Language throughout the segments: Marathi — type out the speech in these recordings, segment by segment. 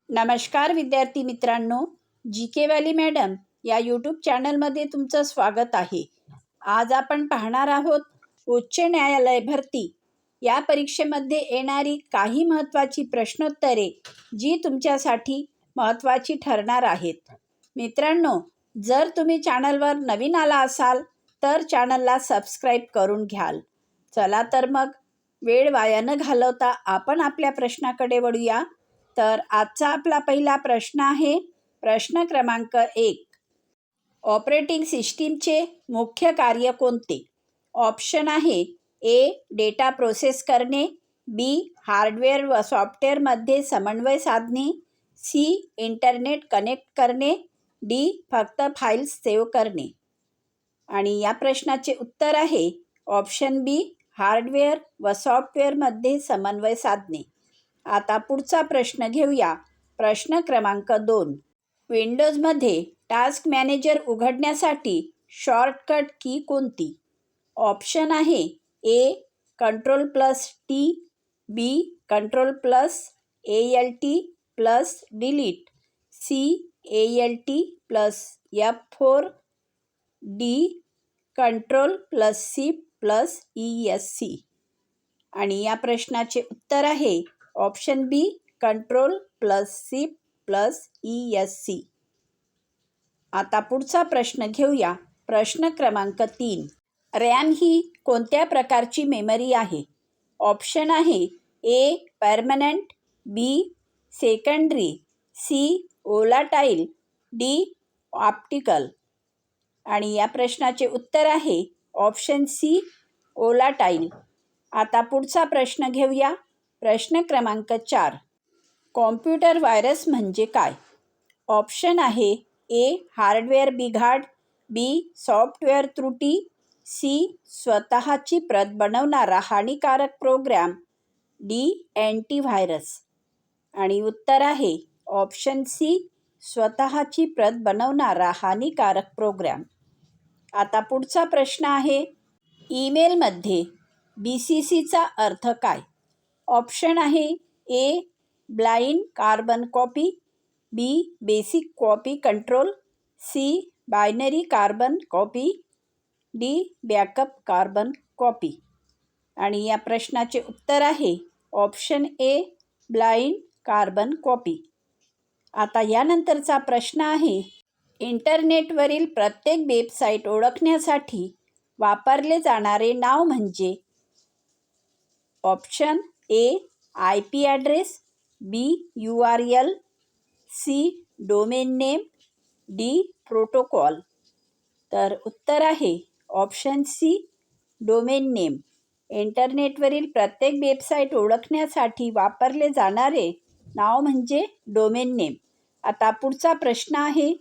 नमस्कार विद्यार्थी मित्रांनो, जी के वाली मॅडम या यूट्यूब चॅनलमध्ये तुमचं स्वागत आहे. आज आपण पाहणार आहोत उच्च न्यायालय भरती या परीक्षेमध्ये येणारी काही महत्त्वाची प्रश्नोत्तरे जी तुमच्यासाठी महत्त्वाची ठरणार आहेत. मित्रांनो, जर तुम्ही चॅनलवर नवीन आला असाल तर चॅनलला सबस्क्राईब करून घ्याल. चला तर मग वेळ वाया न घालवता आपण आपल्या प्रश्नाकडे वळूया. तर आजचा आपला पहिला प्रश्न आहे प्रश्न क्रमांक 1. ऑपरेटिंग सिस्टीमचे मुख्य कार्य कोणते? ऑप्शन आहे ए. डेटा प्रोसेस करणे, बी. हार्डवेअर व सॉफ्टवेअरमध्ये समन्वय साधणे, सी. इंटरनेट कनेक्ट करणे, डी. फक्त फाईल्स सेव्ह करणे. आणि या प्रश्नाचे उत्तर आहे ऑप्शन बी. हार्डवेअर व सॉफ्टवेअरमध्ये समन्वय साधणे. आता पुढचा प्रश्न घेऊया. प्रश्न क्रमांक 2. विंडोजमध्ये टास्क मॅनेजर उघडण्यासाठी शॉर्टकट की कोणती? ऑप्शन आहे ए. Ctrl+T, बी. Ctrl+Alt+Delete, C. Alt+F4, D. Ctrl+Shift+ESC. आणि या प्रश्नाचे उत्तर आहे ऑप्शन बी. Ctrl+Shift+ESC. आता पुढचा प्रश्न घेऊया. प्रश्न क्रमांक 3. रॅम ही कोणत्या प्रकारची मेमरी आहे? ऑप्शन आहे A. Permanent, B. Secondary, C. Volatile, D. Optical. आणि या प्रश्नाचे उत्तर आहे ऑप्शन सी. वोलाटाईल. आता पुढचा प्रश्न घेऊया. प्रश्न क्रमांक 4. कॉम्प्युटर व्हायरस म्हणजे काय? ऑप्शन आहे ए. हार्डवेअर बिघाड, बी. सॉफ्टवेअर त्रुटी, सी. स्वतःची प्रत बनवणारा हानिकारक प्रोग्राम, डी. अँटीव्हायरस. आणि उत्तर आहे ऑप्शन सी. स्वतःची प्रत बनवणारा हानिकारक प्रोग्राम. आता पुढचा प्रश्न आहे ईमेलमध्ये BCCचा अर्थ काय? ऑप्शन आहे A. Blind carbon copy, B. Basic copy control, C. Binary carbon copy, D. Backup carbon copy. आणि या प्रश्नाचे उत्तर आहे option A. Blind carbon copy. आता यानंतरचा प्रश्न आहे इंटरनेटवरील प्रत्येक वेबसाईट ओळखण्यासाठी वापरले जाणारे नाव म्हणजे? Option A. IP address, B. URL, C. Domain name, D. Protocol. तर उत्तर आहे ऑप्शन सी. Domain name. इंटरनेटवरील प्रत्येक वेबसाईट ओळखण्यासाठी वापरले जाणारे नाव म्हणजे डोमेन नेम. आता पुढचा प्रश्न आहे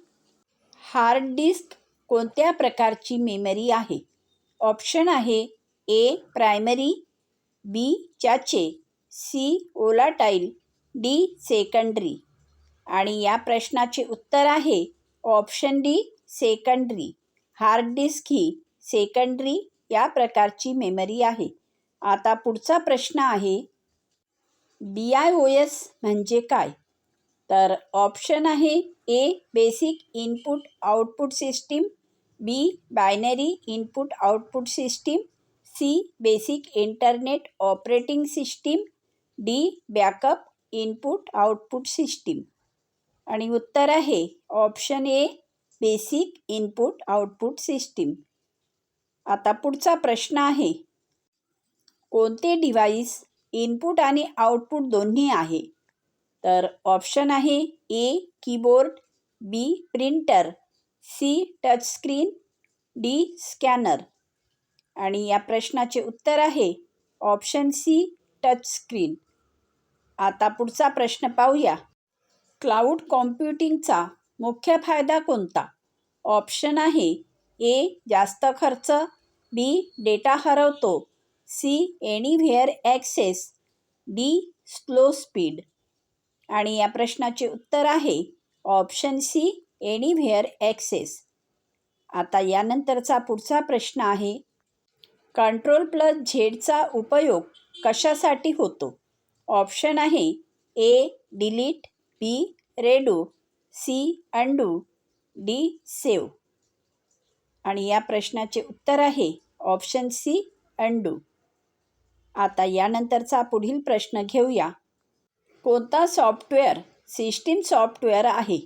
हार्ड डिस्क कोणत्या प्रकारची मेमरी आहे? ऑप्शन आहे ए. प्रायमरी, बी. चाचे, सी. Volatile, D. सेकंडरी. आणि या प्रश्नाचे उत्तर आहे option D. Secondary. Hard disk ही सेकंडरी या प्रकारची मेमरी आहे. आता पुढचा प्रश्न आहे BIOS म्हणजे काय? तर ऑप्शन आहे A. Basic input output system, B. Binary input output system, C. Basic internet operating system, D. Backup input output system. आणि उत्तर आहे option A. Basic input output system. आता पुढचा प्रश्न आहे कोणते डिव्हाइस इनपुट आणि आउटपुट दोन्ही आहे? तर ऑप्शन आहे A. Keyboard, B. Printer, C. Touchscreen, D. Scanner. आणि या प्रश्नाचे उत्तर आहे ऑप्शन सी. टचस्क्रीन. आता पुढचा प्रश्न पाहूया. क्लाउड कॉम्प्युटिंगचा मुख्य फायदा कोणता? ऑप्शन आहे ए. जास्त खर्च, बी. डेटा हरवतो, C. Anywhere access, D. Slow speed. आणि या प्रश्नाचे उत्तर आहे ऑप्शन सी. Anywhere access. आता यानंतरचा पुढचा प्रश्न आहे Ctrl+Zचा उपयोग कशासाठी होतो? ऑप्शन आहे A. Delete, B redo, C undo, D save. आणि या प्रश्नाचे उत्तर आहे ऑप्शन सी अंडू. आता यानंतरचा पुढील प्रश्न घेऊया. कोणता सॉफ्टवेअर सिस्टीम सॉफ्टवेअर आहे?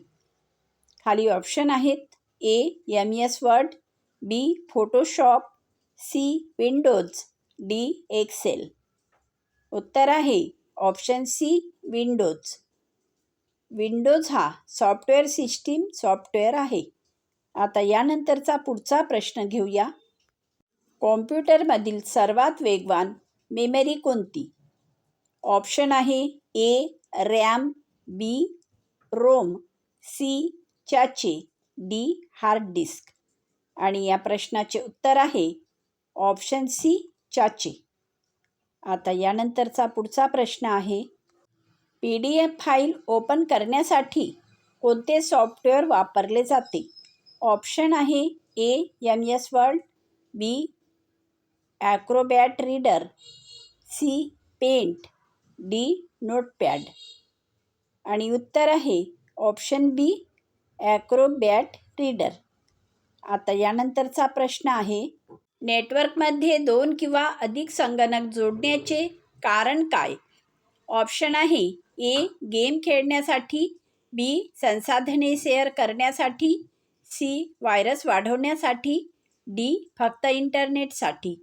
खाली ऑप्शन आहेत. A MS Word, B Photoshop, C Windows, D Excel. उत्तर आहे ऑप्शन सी विंडोज. विंडोज हा सॉफ्टवेअर सिस्टीम सॉफ्टवेअर आहे. आता यानंतरचा पुढचा प्रश्न घेऊया. कॉम्प्युटरमधील सर्वात वेगवान मेमरी कोणती? ऑप्शन आहे ए रॅम, बी रोम, सी चाचे, डी हार्ड डिस्क. आणि या प्रश्नाचे उत्तर आहे ऑप्शन सी चाचे. आता यानंतरचा पुढचा प्रश्न आहे. PDF फाईल ओपन करण्यासाठी कोणते सॉफ्टवेअर वापरले जाते? ऑप्शन आहे A MS Word, B Acrobat Reader, C Paint, D Notepad. आणि उत्तर आहे ऑप्शन बी ॲक्रोबॅट रीडर. आता यानंतरचा प्रश्न आहे. नेटवर्कमध्ये 2 किंवा अधिक संगणक जोडण्याचे कारण काय? ऑप्शन आहे ए गेम खेळण्यासाठी, बी संसाधने शेअर करण्यासाठी, सी व्हायरस वाढवण्यासाठी, डी फक्त इंटरनेटसाठी.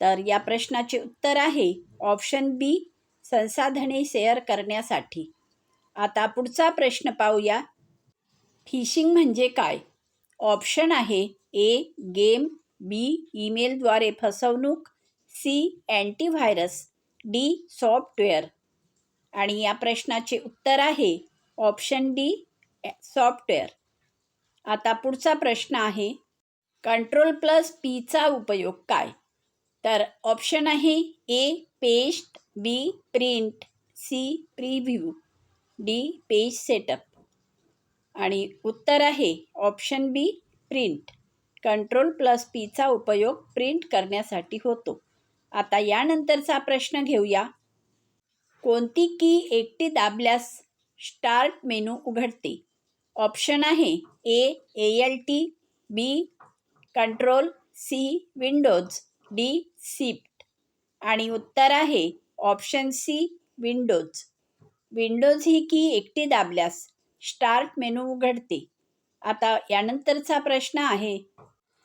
तर या प्रश्नाचे उत्तर आहे ऑप्शन बी संसाधने शेअर करण्यासाठी. आता पुढचा प्रश्न पाहूया. फिशिंग म्हणजे काय? ऑप्शन आहे ए गेम, बी ईमेलद्वारे फसवणूक, सी अँटीव्हायरस, डी सॉफ्टवेअर. आणि या प्रश्नाचे उत्तर आहे ऑप्शन डी सॉफ्टवेअर. आता पुढचा प्रश्न आहे. Ctrl+Pचा उपयोग काय? तर ऑप्शन आहे A paste, B print, C preview, D page setup. आणि उत्तर आहे ऑप्शन बी प्रिंट. Ctrl+Pचा उपयोग प्रिंट करण्यासाठी होतो. आता यानंतरचा प्रश्न घेऊया. कोणती की एकटी दाबल्यास स्टार्ट मेनू उघडते? ऑप्शन आहे A ALT, B control, C Windows, D shift. आणि उत्तर आहे ऑप्शन सी विंडोज. विंडोज ही की एकटी दाबल्यास स्टार्ट मेनू उघडते. आता यानंतरचा प्रश्न आहे.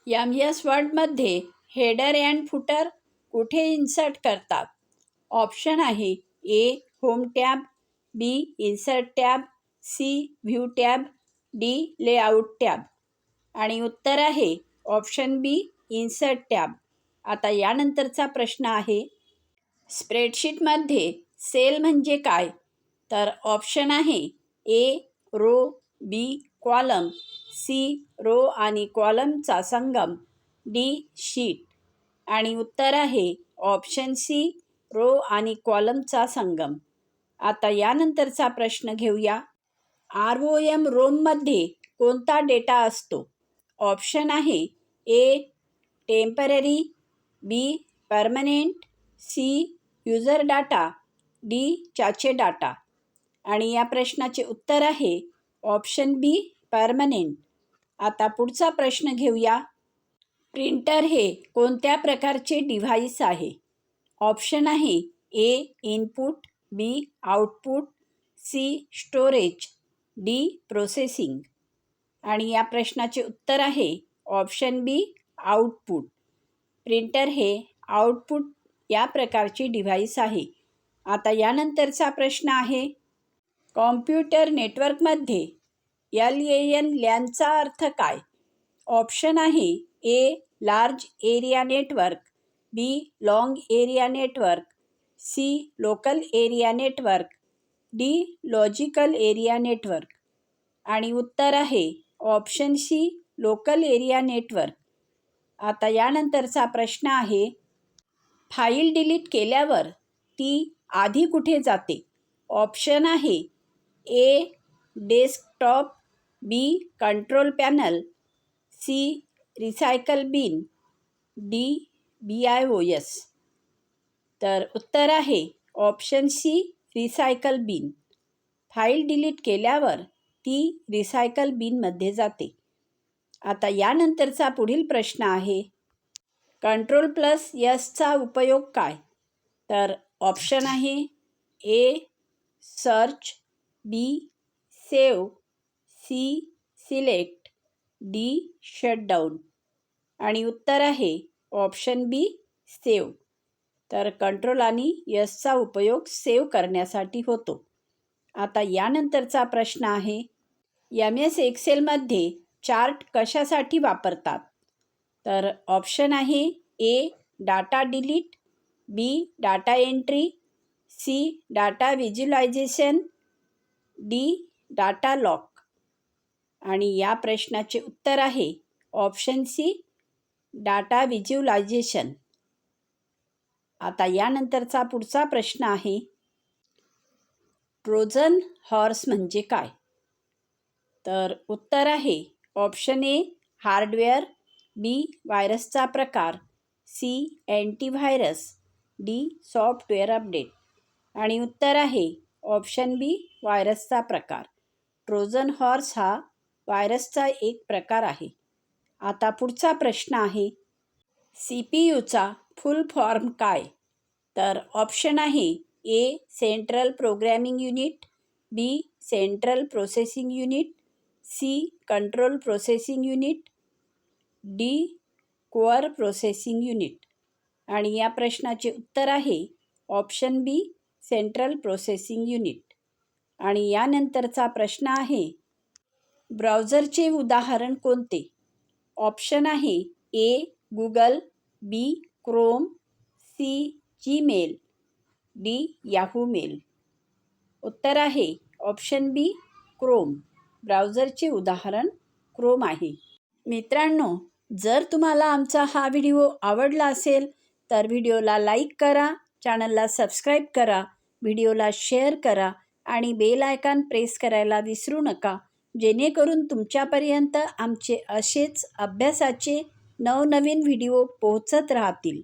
MS वर्डमध्ये हेडर अँड फुटर कुठे इन्सर्ट करतात? ऑप्शन आहे A home tab, B insert tab, C view tab, D layout tab. आणि उत्तर आहे ऑप्शन बी इन्सर्ट टॅब. आता यानंतरचा प्रश्न आहे. स्प्रेडशीटमध्ये सेल म्हणजे काय? तर ऑप्शन आहे ए रो, बी कॉलम, सी रो आणि कॉलमचा संगम, डी शीट. आणि उत्तर आहे ऑप्शन सी रो आणि कॉलमचा संगम. आता यानंतरचा प्रश्न घेऊया. ROM रोममध्ये कोणता डेटा असतो? ऑप्शन आहे A temporary, B permanent, C user data, D cache data. आणि या प्रश्नाचे उत्तर आहे ऑप्शन बी परमनेंट. आता पुढचा प्रश्न घेऊया. प्रिंटर हे कोणत्या प्रकारचे डिव्हाइस आहे? ऑप्शन आहे A input, B output, C storage, D processing. आणि या प्रश्नाचे उत्तर आहे ऑप्शन बी आउटपुट. प्रिंटर हे आउटपुट या प्रकारचे डिव्हाइस आहे. आता यानंतरचा प्रश्न आहे. कॉम्प्युटर नेटवर्कमध्ये LANचा अर्थ काय? ऑप्शन आहे A large area network, B long area network, C local area network, D logical area network. आणि उत्तर आहे option C local area network. आता यानंतरचा प्रश्न आहे. फाईल डिलीट केल्यावर ती आधी कुठे जाते? ऑप्शन आहे A desktop, B control panel, C recycle bin, D BIOS. तर उत्तर आहे option C recycle bin. File delete केल्यावर ती रिसायकल बिनमध्ये जाते. आता यानंतरचा पुढील प्रश्न आहे, Ctrl+Sचा उपयोग काय? तर ऑप्शन आहे A search, B save, C select, D shutdown. आणि उत्तर आहे ऑप्शन बी सेव्ह. तर कंट्रोल आणि यसचा उपयोग सेव्ह करण्यासाठी होतो. आता यानंतरचा प्रश्न आहे, MS एक्सेलमध्ये चार्ट कशासाठी वापरतात? तर ऑप्शन आहे A data delete, B data entry, C data visualisation, D data lock. आणि या प्रश्नाचे उत्तर आहे ऑप्शन सी डाटा व्हिज्युअलायझेशन. आता यानंतरचा पुढचा प्रश्न आहे, ट्रोजन हॉर्स म्हणजे काय? तर उत्तर आहे ऑप्शन ए हार्डवेअर, बी व्हायरसचा प्रकार, C antivirus, D software update. आणि उत्तर आहे ऑप्शन बी व्हायरसचा प्रकार. ट्रोजन हॉर्स हा व्हायरसचा एक प्रकार आहे. आता पुढचा प्रश्न आहे, CPUचा फुल फॉर्म काय? तर ऑप्शन आहे A central programming unit, B central processing unit, C control processing unit, D core processing unit. आणि या प्रश्नाचे उत्तर आहे option B central processing unit. आणि यानंतरचा प्रश्न आहे, ब्राउझरचे उदाहरण कोणते? ऑप्शन आहे A Google, B Chrome, C Gmail, D Yahoo mail. उत्तर आहे ऑप्शन बी क्रोम. ब्राउझरचे उदाहरण क्रोम आहे. मित्रांनो, जर तुम्हाला आमचा हा व्हिडिओ आवडला असेल तर व्हिडिओला लाईक करा, चॅनलला सबस्क्राईब करा, व्हिडिओला शेअर करा आणि बेल आयकॉन प्रेस करायला विसरू नका, जेणेकरून तुमच्यापर्यंत आमचे असेच अभ्यासाचे नवनवीन व्हिडिओ पोहोचत राहतील.